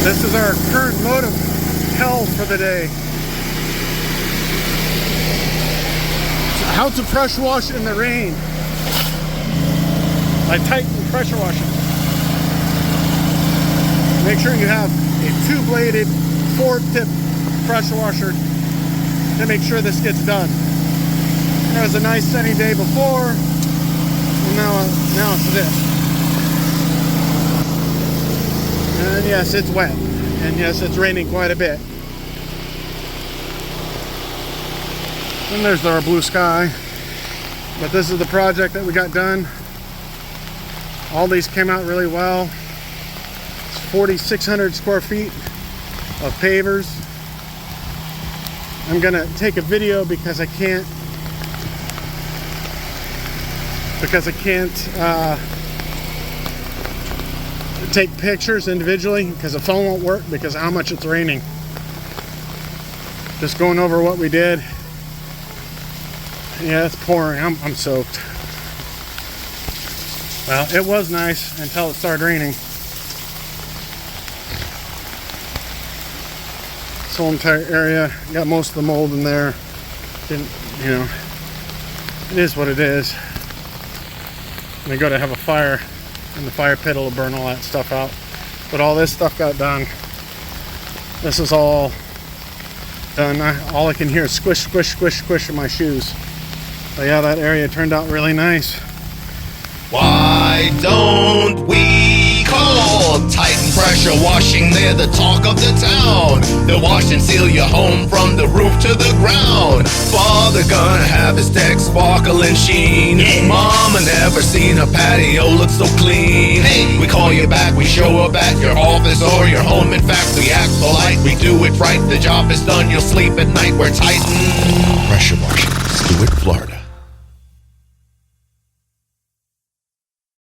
This is our current mode of hell for the day. So how to pressure wash in the rain. I tighten pressure washing. Make sure you have a 2-bladed 4-tip pressure washer to make sure this gets done. It was a nice sunny day before, and now it's this. And yes, it's wet, and yes, it's raining quite a bit. And there's our blue sky. But this is the project that we got done. All these came out really well. It's 4,600 square feet of pavers. I'm gonna take a video because I can't take pictures individually because the phone won't work because of how much it's raining. Just going over what we did. Yeah, it's pouring. I'm soaked. Well, it was nice until it started raining. This whole entire area got most of the mold in there. Didn't, you know, it is what it is. And they got to have a fire, and the fire pit will burn all that stuff out. But all this stuff got done. This is all done. All I can hear is squish, squish, squish, squish in my shoes. But yeah, that area turned out really nice. Why don't we call Titan Pressure Washing? They're the talk of the town. They'll wash and seal your home from the roof to the ground. Father gonna have his deck sparkle and sheen. Mama never seen a patio look so clean. Hey, we call you back, we show up at your office or your home. In fact, we act polite, we do it right. The job is done, you'll sleep at night. We're Titan Pressure Washing, Stuart, Florida.